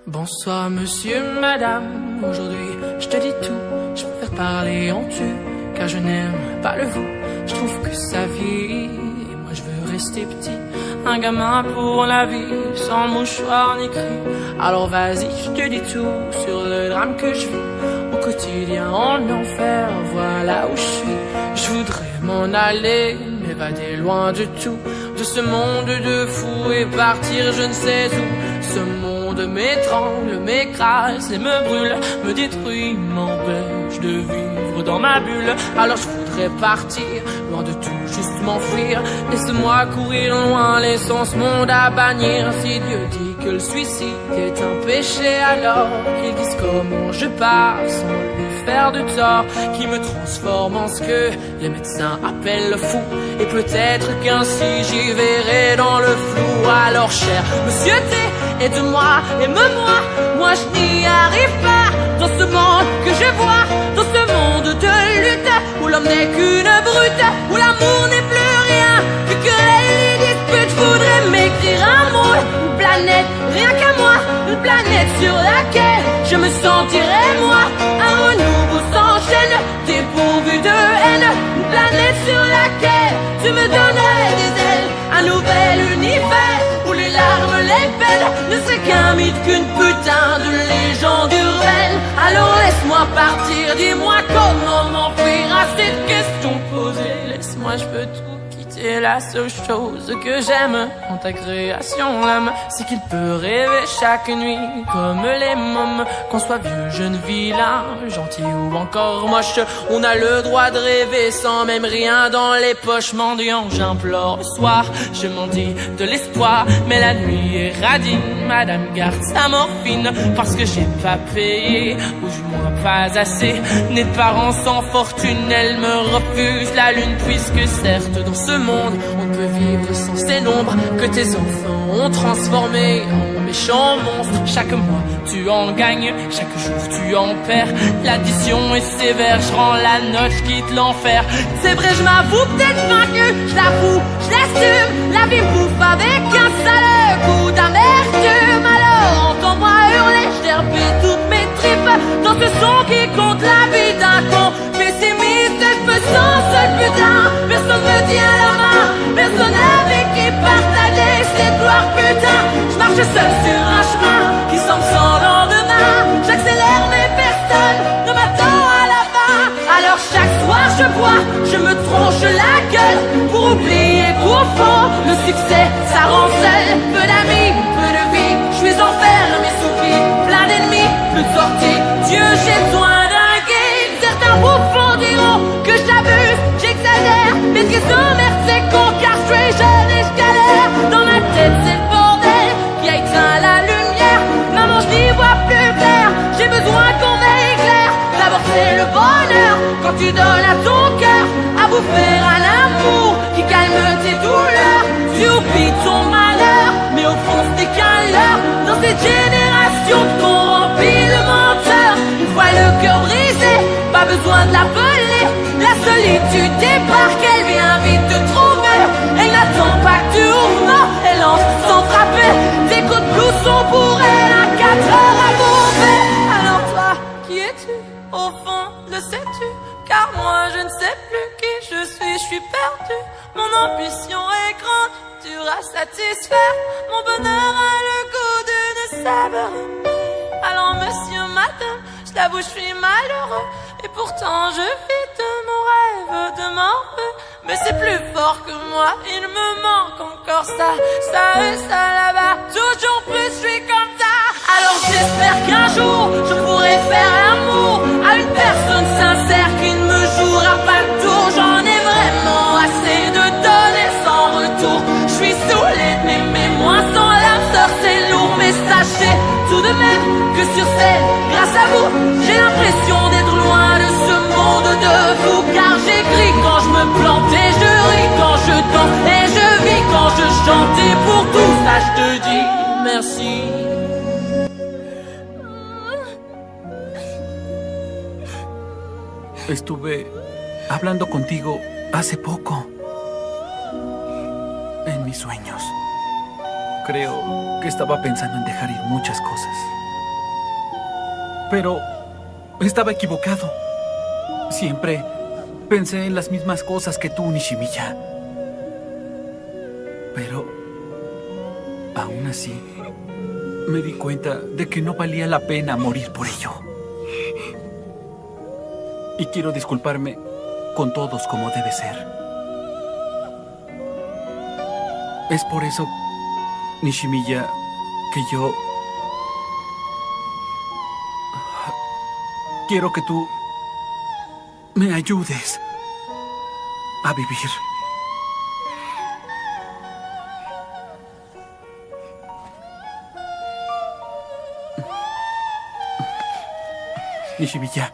Bonsoir monsieur, madame, aujourd'hui je te dis tout, je préfère parler en tu, car je n'aime pas le vous, je trouve que ça vieillit, et moi je veux rester petit, un gamin pour la vie, sans mouchoir ni cri, alors vas-y je te dis tout, sur le drame que je vis, au quotidien en enfer, voilà où je suis, je voudrais m'en aller, m'évader loin de tout, de ce monde de fous, et partir je ne sais où, ce monde m'étrangle, m'écrase et me brûle, me détruit, m'empêche de vivre dans ma bulle. Alors je voudrais partir, loin de tout, juste m'enfuir. Laisse-moi courir loin, laissons ce monde à bannir. Si Dieu dit que le suicide est un péché, alors qu'il dise comment je pars sans lui faire de tort, qui me transforme en ce que les médecins appellent le fou. Et peut-être qu'ainsi j'y verrai dans le flou. Alors cher monsieur T, aide-moi, aime-moi, moi je n'y arrive pas. Dans ce monde que je vois, dans ce monde de lutte, où l'homme n'est qu'une brute, où l'amour n'est plus rien, que querelles et disputes. Je voudrais m'écrire un mot, une planète, rien qu'à moi, une planète sur laquelle je me sentirais moi. Un renouveau s'enchaîne, dépourvu de haine, une planète sur laquelle tu me donnerais des ailes, un nouvel univers où les larmes, les peines ne seraient qu'un mythe, qu'une putain de légende urbaine. Alors laisse-moi partir, dis-moi comment m'enfuir à cette question posée. Laisse-moi, je peux tout quitter, la seule chose que j'aime en ta création, l'âme, c'est qu'il peut rêver chaque nuit comme les mômes. Qu'on soit vieux, jeune, vilain, gentil ou encore moche, on a le droit de rêver sans même rien dans les poches. Mendiant, j'implore le soir, je m'en dis de l'espoir, mais la nuit est radine, madame garde sa morphine, parce que j'ai pas payé, ou du moins pas assez. Nés de parents sans fortune, elle me refuse la lune, puisque certes dans ce monde on ne peut vivre sans ces nombres que tes enfants ont transformé en méchants monstres. Chaque mois tu en gagnes, chaque jour tu en perds, l'addition est sévère, je rends la note, je quitte l'enfer. C'est vrai, je m'avoue peut-être vaincu, je l'avoue, je l'assume, la vie me bouffe avec un sale coup d'amertume. Alors entends-moi hurler, je dérbille toutes mes tripes dans ce son qui compte la vie d'un con pessimiste. Je me sens seul, putain, personne me tient la main, personne avec qui partager cette gloire, putain. Je marche seul sur un chemin qui semble sans lendemain, j'accélère mais personne ne m'attend à la fin. Alors chaque soir je bois, je me tronche la gueule pour oublier qu'au fond le succès ça rend seul. Peu d'amis, peu de vie, je suis enfermé sous vie, plein d'ennemis, peu de sortie. Dieu, j'ai besoin d'un guide. Certains bouffons diront que j'abuse, j'exagère, mais ce qui s'emmerde c'est con, car je suis jeune et je galère. Dans ma tête c'est le bordel qui a éteint la lumière. Maman, je n'y vois plus clair, j'ai besoin qu'on m'éclaire. D'abord c'est le bonheur quand tu donnes à ton cœur à bouffer un amour qui calme tes douleurs. Tu oublies ton malheur, mais au fond ce n'est qu'un leurre. Dans cette génération qu'on remplit le menteur, une fois le cœur brisé, pas besoin de l'appeler. La solitude débarque, elle vient vite te trouver. Elle n'attend pas que tu ouvres, non, elle lance sans frapper. Des coups de blouson pour elle, à 4 heures à bouffer. Alors toi, qui es-tu? Au fond, le sais-tu? Car moi je ne sais plus qui je suis perdu. Mon ambition est grande, dure à satisfaire. Mon bonheur a le goût d'une saveur. Alors monsieur, madame, je l'avoue, je suis malheureux, et pourtant je vis de mon rêve, de mon vœu. Mais c'est plus fort que moi, il me manque encore ça et ça là-bas. Toujours plus, je suis comme ça. Alors j'espère qu'un jour je pourrai faire l'amour à une personne sincère qui ne me jouera pas le tour. J'en ai vraiment assez de donner sans retour. Je suis saoulé d'aimer moins sans l'âme sœur, c'est lourd. Mais sachez tout de même que sur scène, grâce à vous, j'ai l'impression d'être loin de ce monde de fous. Car j'écris quand je me plante et je ris quand je danse et je vis quand je chante. Et pour tout ça je te dis merci. Estuve hablando contigo hace poco. En mis sueños. Creo que estaba pensando en dejar ir muchas cosas. Pero estaba equivocado. Siempre pensé en las mismas cosas que tú, Nishimiya. Pero aún así, me di cuenta de que no valía la pena morir por ello. Y quiero disculparme con todos como debe ser. Es por eso, Nishimiya, que yo quiero que tú me ayudes a vivir. Nishimiya.